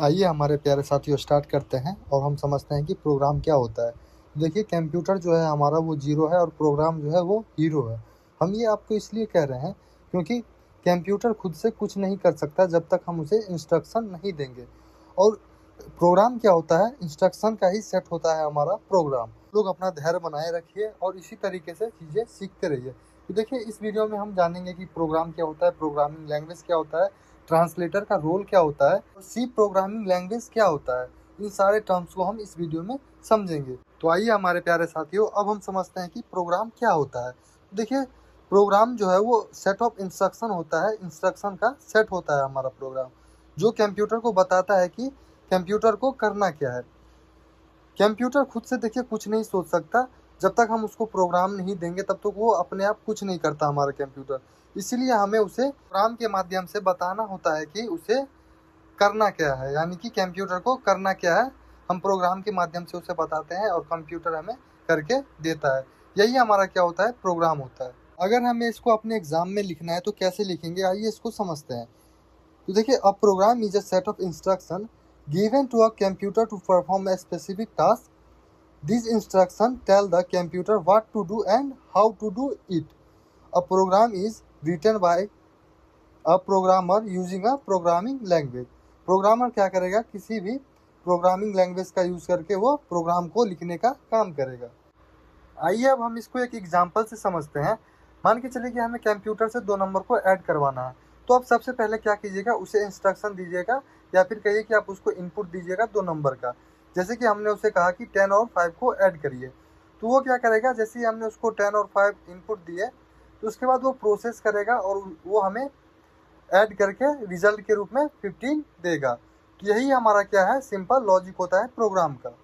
आइए हमारे प्यारे साथियों स्टार्ट करते हैं और हम समझते हैं कि प्रोग्राम क्या होता है। देखिए कंप्यूटर जो है हमारा वो ज़ीरो है और प्रोग्राम जो है वो हीरो है। हम ये आपको इसलिए कह रहे हैं क्योंकि कंप्यूटर खुद से कुछ नहीं कर सकता जब तक हम उसे इंस्ट्रक्शन नहीं देंगे। और प्रोग्राम क्या होता है, इंस्ट्रक्शन का ही सेट होता है हमारा प्रोग्राम। लोग अपना धैर्य बनाए रखिए और इसी तरीके से चीज़ें सीखते रहिए। तो देखिए इस वीडियो में हम जानेंगे कि प्रोग्राम क्या होता है, प्रोग्रामिंग लैंग्वेज क्या होता है, ट्रांसलेटर का रोल क्या होता है और सी प्रोग्रामिंग लैंग्वेज क्या होता है। इन सारे टर्म्स को हम इस वीडियो में समझेंगे। तो आइए हमारे प्यारे साथियों अब हम समझते हैं कि प्रोग्राम क्या होता है। देखिए प्रोग्राम जो है वो सेट ऑफ इंस्ट्रक्शन होता है, इंस्ट्रक्शन का सेट होता है हमारा प्रोग्राम, जो कंप्यूटर को बताता है कि कंप्यूटर को करना क्या है। कंप्यूटर खुद से देखिए कुछ नहीं सोच सकता, जब तक हम उसको प्रोग्राम नहीं देंगे तब तक वो अपने आप कुछ नहीं करता हमारा कंप्यूटर। इसीलिए हमें उसे प्रोग्राम के माध्यम से बताना होता है कि उसे करना क्या है, यानी कि कंप्यूटर को करना क्या है। हम प्रोग्राम के माध्यम से उसे बताते हैं और कंप्यूटर हमें करके देता है। यही हमारा क्या होता है, प्रोग्राम होता है। अगर हमें इसको अपने एग्जाम में लिखना है तो कैसे लिखेंगे, आइए इसको समझते हैं। तो देखिए a program is a set of instruction given to a computer to perform a specific task. These instructions tell the computer what to do and how to do it. A program is written by a programmer using a programming language. Programmer क्या करेगा, किसी भी programming language का use करके वो programme को लिखने का काम करेगा। आइए अब हम इसको एक एग्जांपल से समझते हैं। मान के चलिए कि हमें कंप्यूटर से 2 नंबर को ऐड करवाना है। तो आप सबसे पहले क्या कीजिएगा, उसे इंस्ट्रक्शन दीजिएगा या फिर कहिए कि आप उसको इनपुट दीजिएगा 2 नंबर का। जैसे कि हमने उसे कहा कि 10 और 5 को ऐड करिए, तो वो क्या करेगा, जैसे ही हमने उसको 10 और 5 इनपुट दिए तो उसके बाद वो प्रोसेस करेगा और वो हमें ऐड करके रिजल्ट के रूप में 15 देगा। तो यही हमारा क्या है, सिंपल लॉजिक होता है प्रोग्राम का।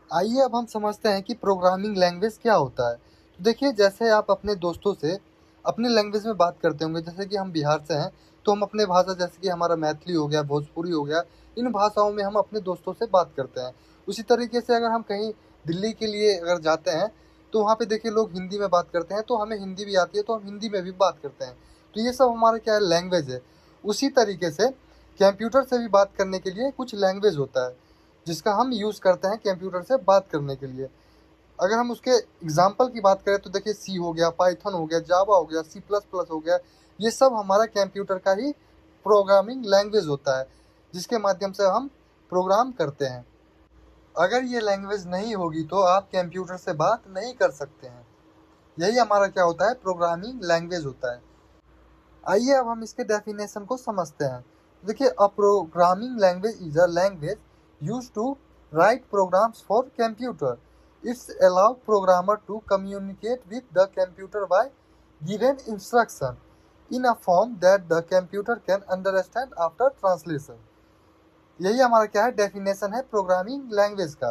आइए अब हम समझते हैं कि प्रोग्रामिंग लैंग्वेज क्या होता है। तो देखिए जैसे आप अपने दोस्तों से अपने लैंग्वेज में बात करते होंगे, जैसे कि हम बिहार से हैं तो हम अपने भाषा, जैसे कि हमारा मैथिली हो गया, भोजपुरी हो गया, इन भाषाओं में हम अपने दोस्तों से बात करते हैं। उसी तरीके से अगर हम कहीं दिल्ली के लिए अगर जाते हैं तो वहाँ पे देखिए लोग हिंदी में बात करते हैं, तो हमें हिंदी भी आती है तो हम हिंदी में भी बात करते हैं। तो ये सब हमारा क्या है, लैंग्वेज है। उसी तरीके से कंप्यूटर से भी बात करने के लिए कुछ लैंग्वेज होता है जिसका हम यूज़ करते हैं कंप्यूटर से बात करने के लिए। अगर हम उसके एग्जाम्पल की बात करें तो देखिए सी हो गया, पाइथन हो गया, जावा हो गया, सी प्लस प्लस हो गया, ये सब हमारा कंप्यूटर का ही प्रोग्रामिंग लैंग्वेज होता है जिसके माध्यम से हम प्रोग्राम करते हैं। अगर ये लैंग्वेज नहीं होगी तो आप कंप्यूटर से बात नहीं कर सकते हैं। यही हमारा क्या होता है, प्रोग्रामिंग लैंग्वेज होता है। आइए अब हम इसके डेफिनेशन को समझते हैं। देखिए a programming language is a language used to write programs for computer. It's allow programmer to communicate with the computer by given instruction in a form that the computer can understand after translation. यही हमारा क्या है, definition है programming language का।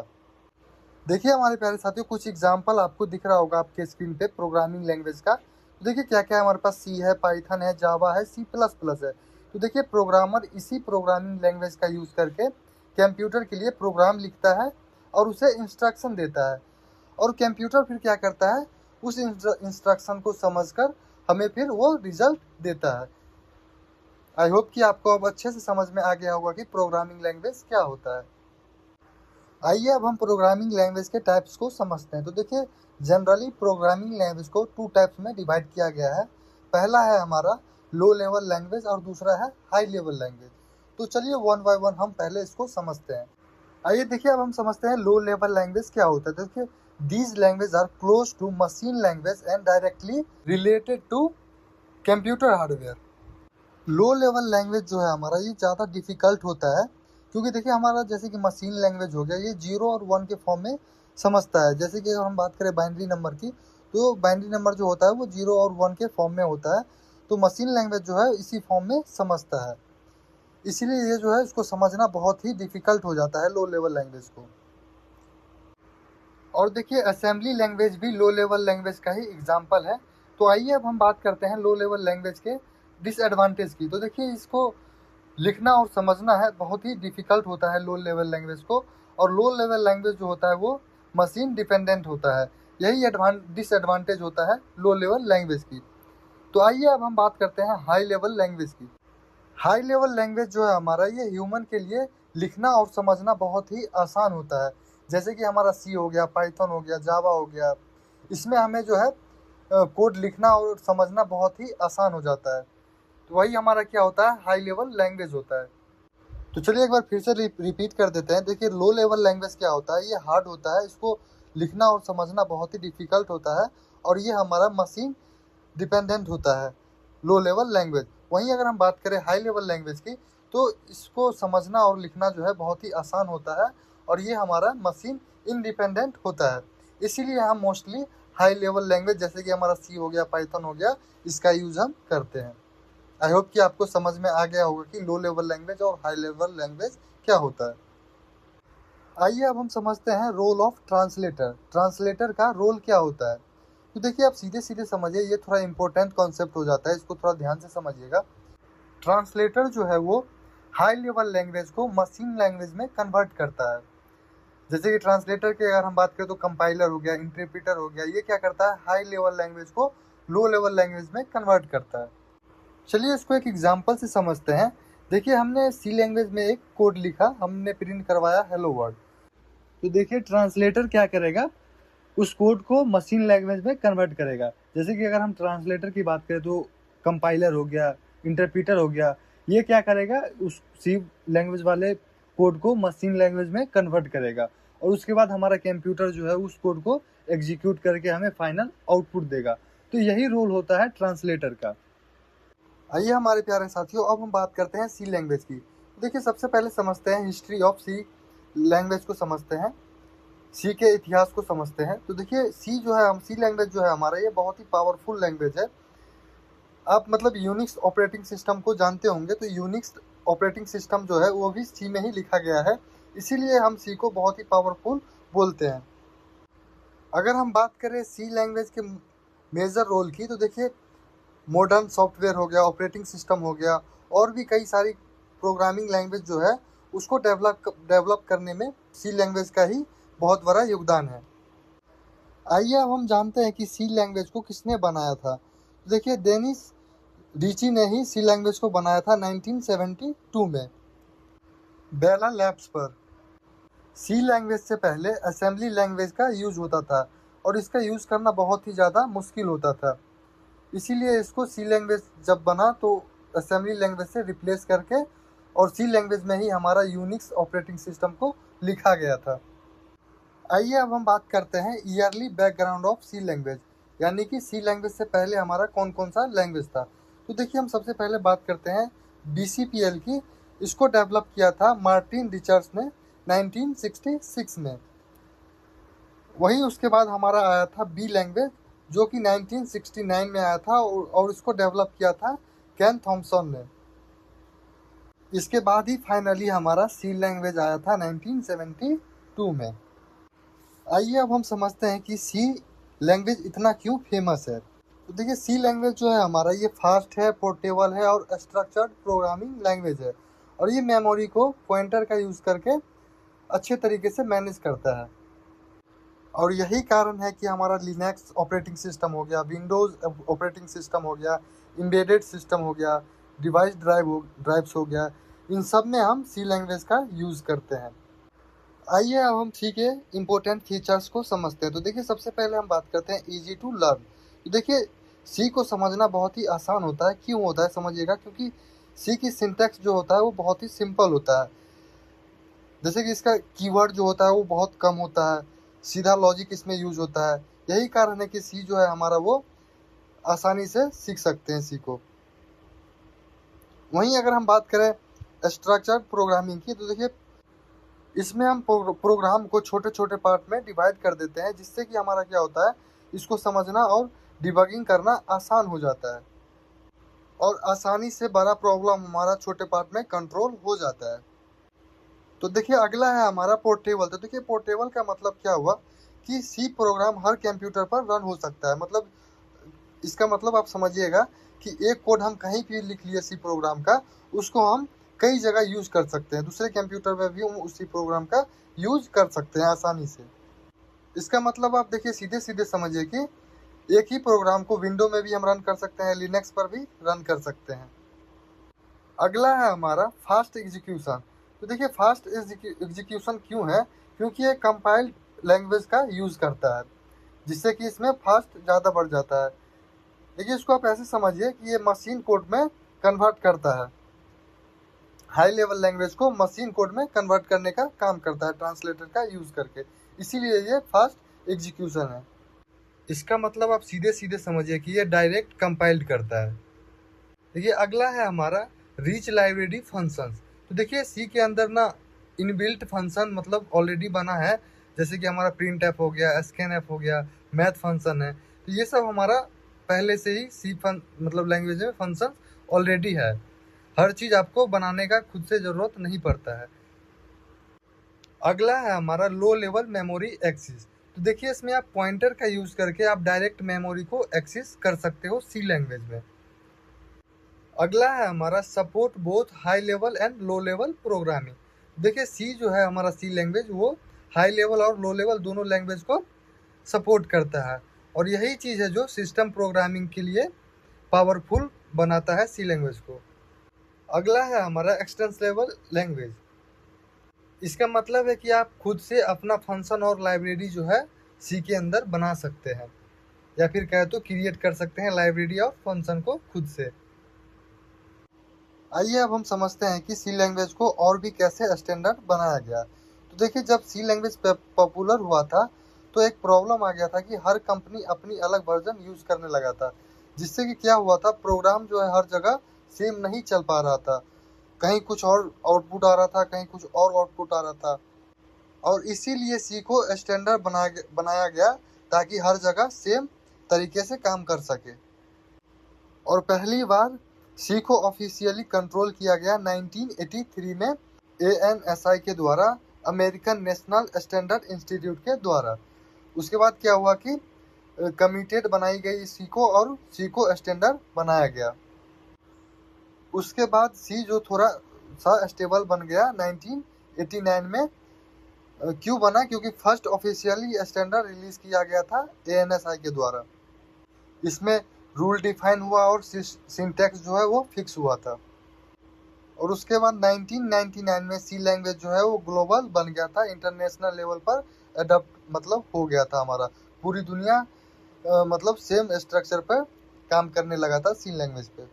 देखिए हमारे प्यारे साथियों कुछ एग्जाम्पल आपको दिख रहा होगा आपके स्क्रीन पे प्रोग्रामिंग लैंग्वेज का। तो देखिए क्या क्या है हमारे पास, सी है, पाइथन है, जावा है, सी प्लस प्लस है। तो देखिए प्रोग्रामर इसी प्रोग्रामिंग लैंग्वेज का यूज़ करके कंप्यूटर के लिए प्रोग्राम लिखता है और उसे इंस्ट्रक्शन देता है, और कंप्यूटर फिर क्या करता है, उस इंस्ट्रक्शन को समझकर हमें फिर वो रिजल्ट देता है। आई होप कि आपको अब अच्छे से समझ में आ गया होगा कि प्रोग्रामिंग लैंग्वेज क्या होता है। आइए अब हम प्रोग्रामिंग लैंग्वेज के टाइप्स को समझते हैं। तो देखिए जनरली प्रोग्रामिंग लैंग्वेज को 2 टाइप्स में डिवाइड किया गया है। पहला है हमारा लो लेवल लैंग्वेज और दूसरा है हाई लेवल लैंग्वेज। तो चलिए वन बाय वन हम पहले इसको समझते हैं। आइए देखिए अब हम समझते हैं लो लेवल लैंग्वेज क्या होता है। देखिए these language are close to machine language and directly related to computer hardware. Low level language जो है हमारा ये ज़्यादा डिफ़िकल्ट होता है, क्योंकि देखिए हमारा जैसे कि मशीन लैंग्वेज हो गया, ये 0 और 1 के फॉर्म में समझता है। जैसे कि अगर हम बात करें बाइनरी नंबर की, तो बाइनरी नंबर जो होता है वो 0 और 1 के फॉर्म में होता है। तो मशीन लैंग्वेज जो है इसी फॉर्म में समझता है। इसीलिए ये जो है इसको समझना बहुत ही डिफ़िकल्ट हो जाता है लो लेवल लैंग्वेज को। और देखिए असेंबली लैंग्वेज भी लो लेवल लैंग्वेज का ही एग्जाम्पल है। तो आइए अब हम बात करते हैं लो लेवल लैंग्वेज के डिसएडवांटेज की। तो देखिए इसको लिखना और समझना है बहुत ही डिफ़िकल्ट होता है लो लेवल लैंग्वेज को, और लो लेवल लैंग्वेज जो होता है वो मशीन डिपेंडेंट होता है। यही डिसएडवांटेज होता है लो लेवल लैंग्वेज की। तो आइए अब हम बात करते हैं हाई लेवल लैंग्वेज की। हाई लेवल लैंग्वेज जो है हमारा, ये ह्यूमन के लिए लिखना और समझना बहुत ही आसान होता है। जैसे कि हमारा सी हो गया, पाइथन हो गया, जावा हो गया, इसमें हमें जो है कोड लिखना और समझना बहुत ही आसान हो जाता है। तो वही हमारा क्या होता है, हाई लेवल लैंग्वेज होता है। तो चलिए एक बार फिर से रिपीट कर देते हैं। देखिए लो लेवल लैंग्वेज क्या होता है, ये हार्ड होता है, इसको लिखना और समझना बहुत ही डिफिकल्ट होता है, और ये हमारा मशीन डिपेंडेंट होता है, लो लेवल लैंग्वेज। वहीं अगर हम बात करें हाई लेवल लैंग्वेज की, तो इसको समझना और लिखना जो है बहुत ही आसान होता है, और ये हमारा मशीन इंडिपेंडेंट होता है। इसीलिए हम मोस्टली हाई लेवल लैंग्वेज जैसे कि हमारा सी हो गया, पाइथन हो गया, इसका यूज़ हम करते हैं। आई होप कि आपको समझ में आ गया होगा कि लो लेवल लैंग्वेज और हाई लेवल लैंग्वेज क्या होता है। आइए अब हम समझते हैं रोल ऑफ ट्रांसलेटर। ट्रांसलेटर का रोल क्या होता है। तो देखिए आप सीधे सीधे समझिए, ये थोड़ा इंपॉर्टेंट कॉन्सेप्ट हो जाता है, इसको थोड़ा ध्यान से समझिएगा। ट्रांसलेटर जो है वो हाई लेवल लैंग्वेज को मशीन लैंग्वेज में कन्वर्ट करता है। जैसे कि ट्रांसलेटर की अगर हम बात करें तो कंपाइलर हो गया, इंटरप्रेटर हो गया, ये क्या करता है, हाई लेवल लैंग्वेज को लो लेवल लैंग्वेज में कन्वर्ट करता है। चलिए इसको एक एग्जाम्पल से समझते हैं। देखिए हमने सी लैंग्वेज में एक कोड लिखा, हमने प्रिंट करवाया हेलो वर्ल्ड। तो देखिए ट्रांसलेटर क्या करेगा, उस कोड को मशीन लैंग्वेज में कन्वर्ट करेगा। जैसे कि अगर हम ट्रांसलेटर की बात करें तो कंपाइलर हो गया, इंटरप्रीटर हो गया, ये क्या करेगा, उस सी लैंग्वेज वाले कोड को मशीन लैंग्वेज में कन्वर्ट करेगा, और उसके बाद हमारा कंप्यूटर जो है उस कोड को एग्जीक्यूट करके हमें फाइनल आउटपुट देगा। तो यही रोल होता है ट्रांसलेटर का। आइए हमारे प्यारे साथियों, अब हम बात करते हैं सी लैंग्वेज की। देखिए सबसे पहले समझते हैं हिस्ट्री ऑफ सी लैंग्वेज को, समझते हैं सी के इतिहास को समझते हैं। तो देखिए सी जो है, हम सी लैंग्वेज जो है हमारा, ये बहुत ही पावरफुल लैंग्वेज है। आप मतलब यूनिक्स ऑपरेटिंग सिस्टम को जानते होंगे, तो यूनिक्स ऑपरेटिंग सिस्टम जो है वो भी सी में ही लिखा गया है, इसीलिए हम सी को बहुत ही पावरफुल बोलते हैं। अगर हम बात करें सी लैंग्वेज के मेजर रोल की, तो देखिए मॉडर्न सॉफ्टवेयर हो गया, ऑपरेटिंग सिस्टम हो गया, और भी कई सारी प्रोग्रामिंग लैंग्वेज जो है उसको डेवलप करने में सी लैंग्वेज का ही बहुत बड़ा योगदान है। आइए अब हम जानते हैं कि सी लैंग्वेज को किसने बनाया था। तो देखिए डेनिस रीची ने ही सी लैंग्वेज को बनाया था 1972 में, बेला लैब्स पर। सी लैंग्वेज से पहले असेंबली लैंग्वेज का यूज होता था, और इसका यूज करना बहुत ही ज़्यादा मुश्किल होता था। इसीलिए इसको सी लैंग्वेज जब बना तो असेंबली लैंग्वेज से रिप्लेस करके और सी लैंग्वेज में ही हमारा यूनिक्स ऑपरेटिंग सिस्टम को लिखा गया था। आइए अब हम बात करते हैं early background of C language, यानी कि सी लैंग्वेज से पहले हमारा कौन कौन सा लैंग्वेज था। तो देखिए हम सबसे पहले बात करते हैं BCPL की। इसको डेवलप किया था मार्टिन रिचर्ड्स ने 1966 में। वहीं उसके बाद हमारा आया था बी लैंग्वेज, जो कि 1969 में आया था, और इसको डेवलप किया था केन थॉमसन ने। इसके बाद ही फाइनली हमारा सी लैंग्वेज आया था 1972 में। आइए अब हम समझते हैं कि सी लैंग्वेज इतना क्यों फेमस है। तो देखिए सी लैंग्वेज जो है हमारा, ये फास्ट है, पोर्टेबल है, और स्ट्रक्चर्ड प्रोग्रामिंग लैंग्वेज है, और ये मेमोरी को पॉइंटर का यूज़ करके अच्छे तरीके से मैनेज करता है। और यही कारण है कि हमारा लिनक्स ऑपरेटिंग सिस्टम हो गया, विंडोज़ ऑपरेटिंग सिस्टम हो गया, एम्बेडेड सिस्टम हो गया, डिवाइस ड्राइव्स हो गया, इन सब में हम सी लैंग्वेज का यूज़ करते हैं। आइए अब हम सी के इम्पोर्टेंट फीचर्स को समझते हैं। तो देखिए सबसे पहले हम बात करते हैं ईजी टू लर्न। तो देखिए सी को समझना बहुत ही आसान होता है। क्यों होता है समझिएगा, क्योंकि सी की सिंटैक्स जो होता है वो बहुत ही सिंपल होता है। जैसे कि इसका कीवर्ड जो होता है वो बहुत कम होता है, सीधा लॉजिक इसमें यूज होता है। यही कारण है कि सी जो है हमारा वो आसानी से सीख सकते हैं सी को। वहीं अगर हम बात करें स्ट्रक्चर्ड प्रोग्रामिंग की, तो देखिए इसमें हम प्रोग्राम को छोटे छोटे पार्ट में डिवाइड कर देते हैं, जिससे कि हमारा क्या होता है, इसको समझना और डिबगिंग करना आसान हो जाता है, और आसानी से बड़ा प्रॉब्लम हमारा छोटे पार्ट में कंट्रोल हो जाता है। तो देखिए अगला है हमारा पोर्टेबल। तो देखिए पोर्टेबल का मतलब क्या हुआ कि सी प्रोग्राम हर कंप्यूटर पर रन हो सकता है। मतलब इसका मतलब आप समझिएगा कि एक कोड हम कहीं भी लिख लिए सी प्रोग्राम का, उसको हम कई जगह यूज कर सकते हैं, दूसरे कंप्यूटर में भी हम उसी प्रोग्राम का यूज कर सकते हैं आसानी से। इसका मतलब आप देखिए सीधे सीधे समझिए कि एक ही प्रोग्राम को विंडो में भी हम रन कर सकते हैं, लिनक्स पर भी रन कर सकते हैं। अगला है हमारा फास्ट एग्जीक्यूशन। तो देखिए फास्ट एग्जीक्यूशन क्यों है, क्योंकि ये कंपाइल्ड लैंग्वेज का यूज़ करता है, जिससे कि इसमें फास्ट ज़्यादा बढ़ जाता है। देखिए इसको आप ऐसे समझिए कि ये मशीन कोड में कन्वर्ट करता है, हाई लेवल लैंग्वेज को मशीन कोड में कन्वर्ट करने का काम करता है ट्रांसलेटर का यूज़ करके, इसीलिए ये फास्ट एग्जीक्यूशन है। इसका मतलब आप सीधे सीधे समझिए कि ये डायरेक्ट कंपाइल्ड करता है। देखिए अगला है हमारा रिच लाइब्रेरी फंक्शंस। तो देखिए सी के अंदर ना इनबिल्ट फंक्शन मतलब ऑलरेडी बना है, जैसे कि हमारा प्रिंट एफ हो गया, स्कैन एफ हो गया, मैथ फंक्शन है। तो ये सब हमारा पहले से ही सी मतलब लैंग्वेज में फंक्शन ऑलरेडी है। हर चीज़ आपको बनाने का खुद से ज़रूरत नहीं पड़ता है। अगला है हमारा लो लेवल मेमोरी एक्सेस। तो देखिए इसमें आप पॉइंटर का यूज़ करके आप डायरेक्ट मेमोरी को एक्सेस कर सकते हो सी लैंग्वेज में। अगला है हमारा support both high level and low level programming. देखिए सी जो है हमारा सी लैंग्वेज वो हाई लेवल और लो लेवल दोनों लैंग्वेज को सपोर्ट करता है, और यही चीज़ है जो सिस्टम प्रोग्रामिंग के लिए पावरफुल बनाता है सी लैंग्वेज को। अगला है हमारा एक्सटेंसिबल लैंग्वेज। इसका मतलब है कि आप खुद से अपना फंक्शन और लाइब्रेरी जो है सी के अंदर बना सकते हैं, या फिर कहे तो क्रिएट कर सकते हैं लाइब्रेरी और फंक्शन को खुद से। आइए अब हम समझते हैं कि सी लैंग्वेज को और भी कैसे स्टैंडर्ड बनाया गया। तो देखिए जब सी लैंग्वेज पॉपुलर हुआ था तो एक प्रॉब्लम आ गया था कि हर कंपनी अपनी अलग वर्जन यूज़ करने लगा था, जिससे कि क्या हुआ था, प्रोग्राम जो है हर जगह सेम नहीं चल पा रहा था। कहीं कुछ और आउटपुट आ रहा था, कहीं कुछ और आउटपुट आ रहा था, और इसीलिए सी को स्टैंडर्ड बनाया गया ताकि हर जगह सेम तरीके से काम कर सके। और पहली बार सी को ऑफिशियली कंट्रोल किया गया 1983 में ANSI के द्वारा, अमेरिकन नेशनल स्टैंडर्ड इंस्टीट्यूट के द्वारा। उसके बाद क्या हुआ कि कमिटेड बनाई गई सी को और सी को स्टैंडर्ड बनाया गया। उसके बाद सी जो थोड़ा सा स्टेबल बन गया 1989 में। क्यों बना, क्योंकि फर्स्ट ऑफिशियली स्टैंडर्ड रिलीज किया गया था ANSI के द्वारा। इसमें रूल डिफाइन हुआ और सिंटैक्स जो है वो फिक्स हुआ था। और उसके बाद 1999 में सी लैंग्वेज जो है वो ग्लोबल बन गया था, इंटरनेशनल लेवल पर अडॉप्ट मतलब हो गया था हमारा। पूरी दुनिया मतलब सेम स्ट्रक्चर पर काम करने लगा था सी लैंग्वेज पे।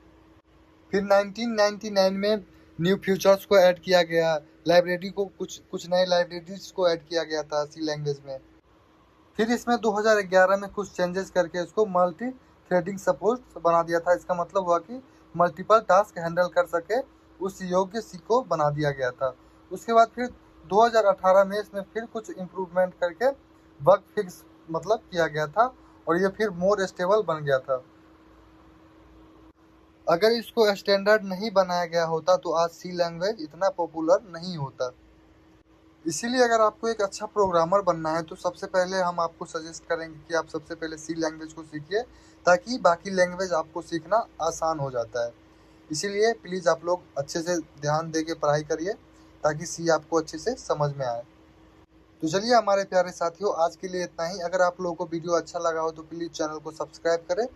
फिर 1999 में न्यू फीचर्स को ऐड किया गया, लाइब्रेरी को कुछ नए लाइब्रेरीज को ऐड किया गया था सी लैंग्वेज में। फिर इसमें 2011 में कुछ चेंजेस करके इसको मल्टी थ्रेडिंग सपोर्ट बना दिया था। इसका मतलब हुआ कि मल्टीपल टास्क हैंडल कर सके उस योग्य सी को बना दिया गया था। उसके बाद फिर 2018 में इसमें फिर कुछ इम्प्रूवमेंट करके बग फिक्स मतलब किया गया था, और ये फिर मोर स्टेबल बन गया था। अगर इसको स्टैंडर्ड नहीं बनाया गया होता तो आज सी लैंग्वेज इतना पॉपुलर नहीं होता। इसीलिए अगर आपको एक अच्छा प्रोग्रामर बनना है तो सबसे पहले हम आपको सजेस्ट करेंगे कि आप सबसे पहले सी लैंग्वेज को सीखिए, ताकि बाकी लैंग्वेज आपको सीखना आसान हो जाता है। इसीलिए प्लीज़ आप लोग अच्छे से ध्यान दे के पढ़ाई करिए ताकि सी आपको अच्छे से समझ में आए। तो चलिए हमारे प्यारे साथियों, आज के लिए इतना ही। अगर आप लोगों को वीडियो अच्छा लगा हो तो प्लीज़ चैनल को सब्सक्राइब करें,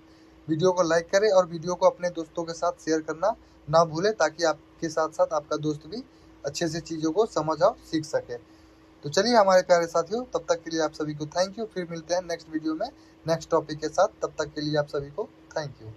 वीडियो को लाइक करें और वीडियो को अपने दोस्तों के साथ शेयर करना ना भूलें, ताकि आपके साथ साथ आपका दोस्त भी अच्छे से चीज़ों को समझ और सीख सके। तो चलिए हमारे प्यारे साथियों, तब तक के लिए आप सभी को थैंक यू। फिर मिलते हैं नेक्स्ट वीडियो में नेक्स्ट टॉपिक के साथ। तब तक के लिए आप सभी को थैंक यू।